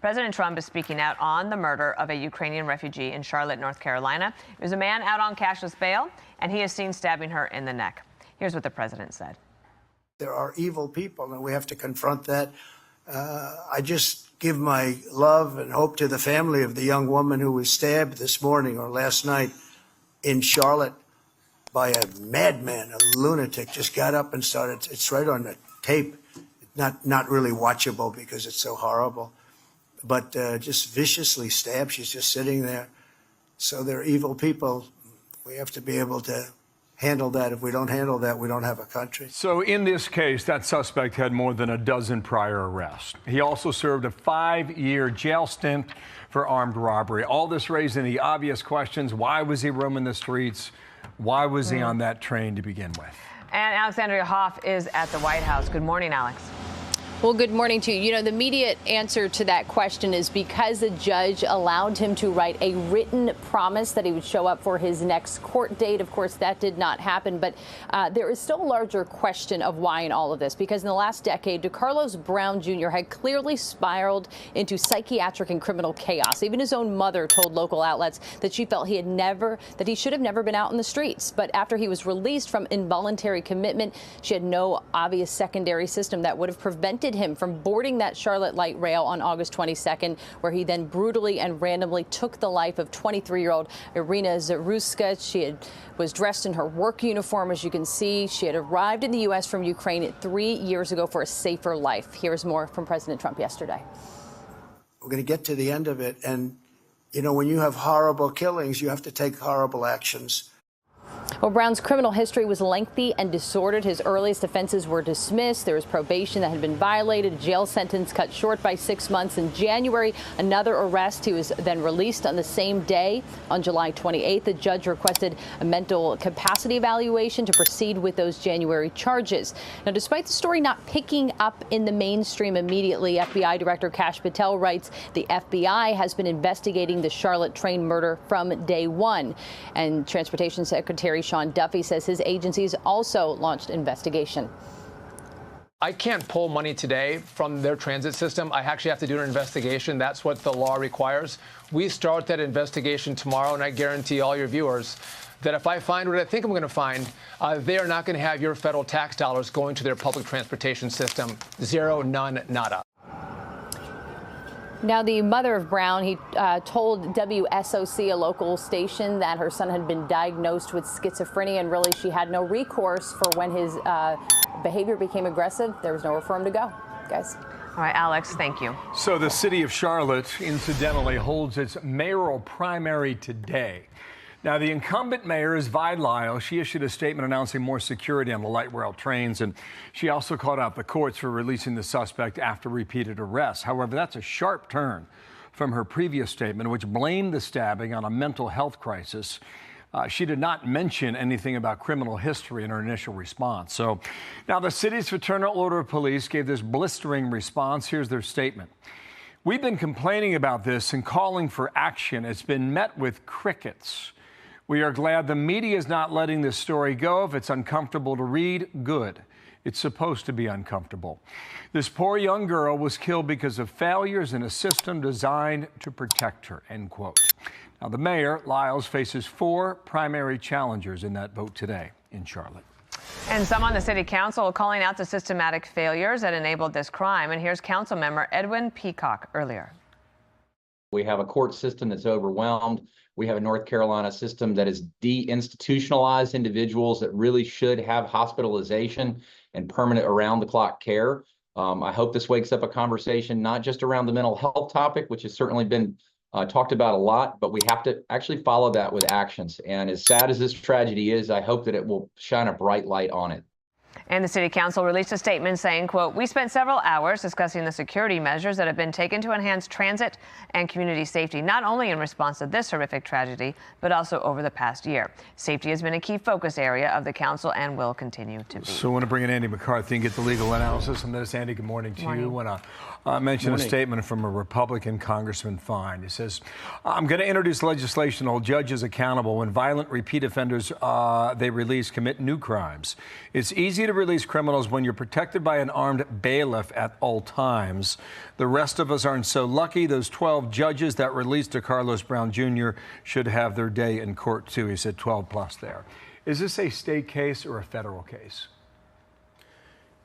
President Trump is speaking out on the murder of a Ukrainian refugee in Charlotte, North Carolina. It was a man out on cashless bail, and he is seen stabbing her in the neck. Here's what the president said. There are evil people, and we have to confront that. I just give my love and hope to the family of the young woman who was stabbed this morning or last night in Charlotte by a madman, a lunatic. Just got up and started. It's right on the tape. Not really watchable because it's so horrible, but just viciously stabbed. She's just sitting there. So they're evil people. We have to be able to handle that. If we don't handle that, we don't have a country. So in this case, that suspect had more than a dozen prior arrests. He also served a 5-year jail stint for armed robbery. All this raising the obvious questions. Why was he roaming the streets? Why was he on that train to begin with? And Alexandria Hoff is at the White House. Good morning, Alex. Well, good morning to you. You know, the immediate answer to that question is because the judge allowed him to write a written promise that he would show up for his next court date. Of course, that did not happen. But there is still a larger question of why in all of this, because in the last decade, DeCarlos Brown Jr. had clearly spiraled into psychiatric and criminal chaos. Even his own mother told local outlets that she felt he should have never been out in the streets. But after he was released from involuntary commitment, she had no obvious secondary system that would have prevented him from boarding that Charlotte light rail on August 22nd, where he then brutally and randomly took the life of 23-year-old Irina Zaruska. She was dressed in her work uniform, as you can see. She had arrived in the U.S. from Ukraine 3 years ago for a safer life. Here's more from President Trump yesterday. We're going to get to the end of it. And, you know, when you have horrible killings, you have to take horrible actions. Well, Brown's criminal history was lengthy and disordered. His earliest offenses were dismissed. There was probation that had been violated, a jail sentence cut short by 6 months. In January, another arrest. He was then released on the same day. On July 28th, the judge requested a mental capacity evaluation to proceed with those January charges. Now, despite the story not picking up in the mainstream immediately, FBI Director Kash Patel writes the FBI has been investigating the Charlotte train murder from day one. And Transportation Secretary Sean Duffy says his agencies also launched investigation. I can't pull money today from their transit system. I actually have to do an investigation. That's what the law requires. We start that investigation tomorrow, and I guarantee all your viewers that if I find what I think I'm going to find, they are not going to have your federal tax dollars going to their public transportation system. Zero, none, nada. Now, the mother of Brown, he told WSOC, a local station, that her son had been diagnosed with schizophrenia, and really she had no recourse for when his behavior became aggressive. There was nowhere for him to go, guys. All right, Alex, thank you. So the city of Charlotte, incidentally, holds its mayoral primary today. Now, the incumbent mayor is Vi Lyle. She issued a statement announcing more security on the light rail trains, and she also called out the courts for releasing the suspect after repeated arrests. However, that's a sharp turn from her previous statement, which blamed the stabbing on a mental health crisis. She did not mention anything about criminal history in her initial response. So now the city's Fraternal Order of Police gave this blistering response. Here's their statement. We've been complaining about this and calling for action. It's been met with crickets. We are glad the media is not letting this story go. If it's uncomfortable to read, good. It's supposed to be uncomfortable. This poor young girl was killed because of failures in a system designed to protect her, end quote. Now, the mayor, Lyles, faces 4 primary challengers in that vote today in Charlotte. And some on the city council calling out the systematic failures that enabled this crime. And here's council member Edwin Peacock earlier. We have a court system that's overwhelmed. We have a North Carolina system that is deinstitutionalized individuals that really should have hospitalization and permanent around-the-clock care. I hope this wakes up a conversation not just around the mental health topic, which has certainly been talked about a lot, but we have to actually follow that with actions. And as sad as this tragedy is, I hope that it will shine a bright light on it. And the city council released a statement saying, quote, we spent several hours discussing the security measures that have been taken to enhance transit and community safety, not only in response to this horrific tragedy, but also over the past year. Safety has been a key focus area of the council and will continue to be. So I want to bring in Andy McCarthy and get the legal analysis on this. Andy, good morning to you. I want to mention a statement from a Republican Congressman Fine. He says, I'm going to introduce legislation to hold judges accountable when violent repeat offenders they release commit new crimes. It's easy easy to release criminals when you're protected by an armed bailiff at all times. The rest of us aren't so lucky. Those 12 judges that released DeCarlos Brown Jr. should have their day in court, too. He said 12 plus there. Is this a state case or a federal case?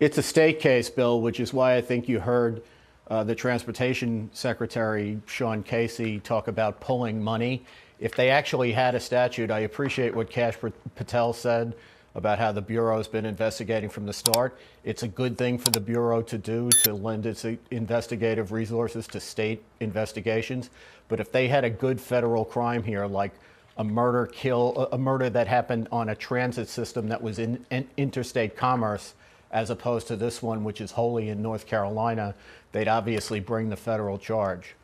It's a state case, Bill, which is why I think you heard the Transportation Secretary, Sean Casey, talk about pulling money. If they actually had a statute, I appreciate what Kash Patel said about how the Bureau's been investigating from the start. It's a good thing for the Bureau to do, to lend its investigative resources to state investigations. But if they had a good federal crime here, like a murder that happened on a transit system that was in interstate commerce, as opposed to this one, which is wholly in North Carolina, they'd obviously bring the federal charge.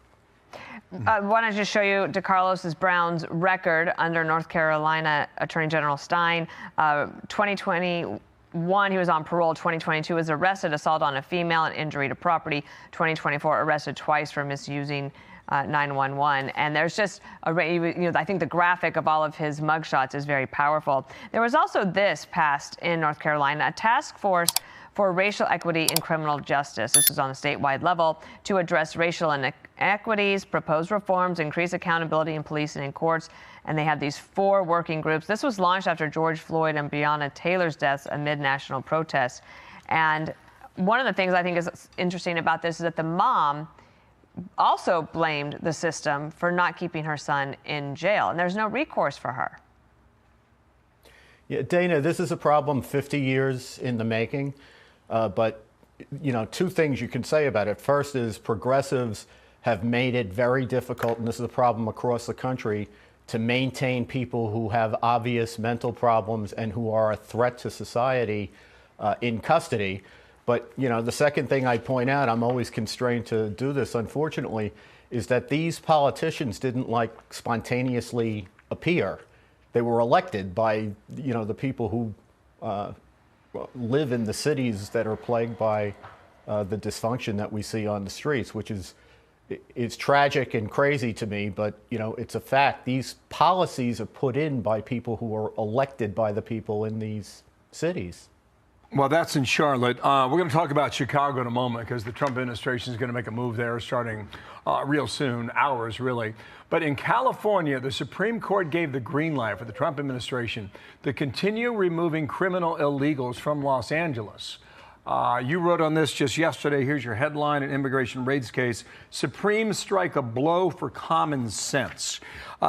I want to just show you DeCarlos Brown's record under North Carolina Attorney General Stein. 2021, he was on parole. 2022, was arrested, assault on a female, and injury to property. 2024, arrested twice for misusing 911. And there's just I think the graphic of all of his mugshots is very powerful. There was also this passed in North Carolina, a task force for racial equity in criminal justice. This is on a statewide level to address racial inequities, propose reforms, increase accountability in police and in courts. And they had these 4 working groups. This was launched after George Floyd and Breonna Taylor's deaths amid national protests. And one of the things I think is interesting about this is that the mom also blamed the system for not keeping her son in jail. And there's no recourse for her. Yeah, Dana, this is a problem 50 years in the making. But, 2 things you can say about it. First is progressives have made it very difficult, and this is a problem across the country, to maintain people who have obvious mental problems and who are a threat to society in custody. But, the second thing I point out, I'm always constrained to do this, unfortunately, is that these politicians didn't spontaneously appear. They were elected by, the people who live in the cities that are plagued by the dysfunction that we see on the streets, which is tragic and crazy to me, but it's a fact. These policies are put in by people who are elected by the people in these cities. Well, that's in Charlotte. We're going to talk about Chicago in a moment because the Trump administration is going to make a move there starting real soon, hours really. But in California, the Supreme Court gave the green light for the Trump administration to continue removing criminal illegals from Los Angeles. You wrote on this just yesterday. Here's your headline: an immigration raids case. Supreme strike a blow for common sense.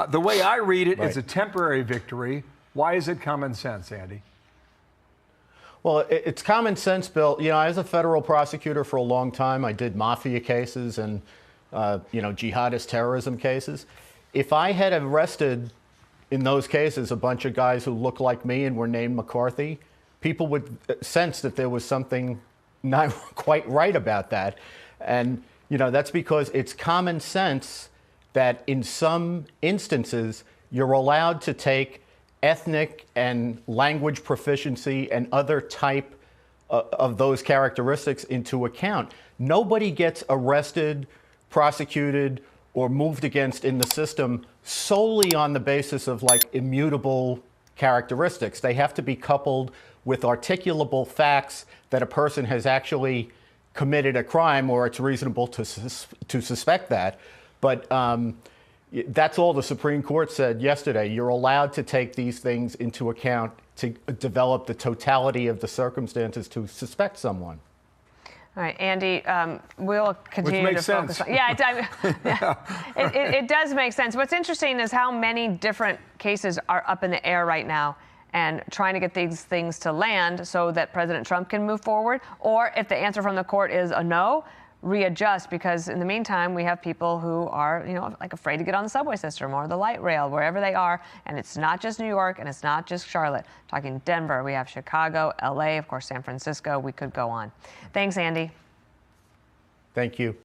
The way I read it, it's a temporary victory. Why is it common sense, Andy? Well, it's common sense, Bill. I was a federal prosecutor for a long time. I did mafia cases and, jihadist terrorism cases. If I had arrested in those cases a bunch of guys who looked like me and were named McCarthy, people would sense that there was something not quite right about that. And, that's because it's common sense that in some instances you're allowed to take ethnic and language proficiency and other type of those characteristics into account. Nobody gets arrested, prosecuted, or moved against in the system solely on the basis of immutable characteristics. They have to be coupled with articulable facts that a person has actually committed a crime, or it's reasonable to suspect that. But that's all the Supreme Court said yesterday. You're allowed to take these things into account to develop the totality of the circumstances to suspect someone. All right, Andy, we'll continue to focus on. Yeah, it does make sense. What's interesting is how many different cases are up in the air right now, and trying to get these things to land so that President Trump can move forward, or if the answer from the court is a no, readjust, because in the meantime we have people who are afraid to get on the subway system or the light rail, wherever they are. And it's not just New York, and it's not just Charlotte. Talking Denver, we have Chicago, LA, of course, San Francisco. We could go on. Thanks, Andy. Thank you.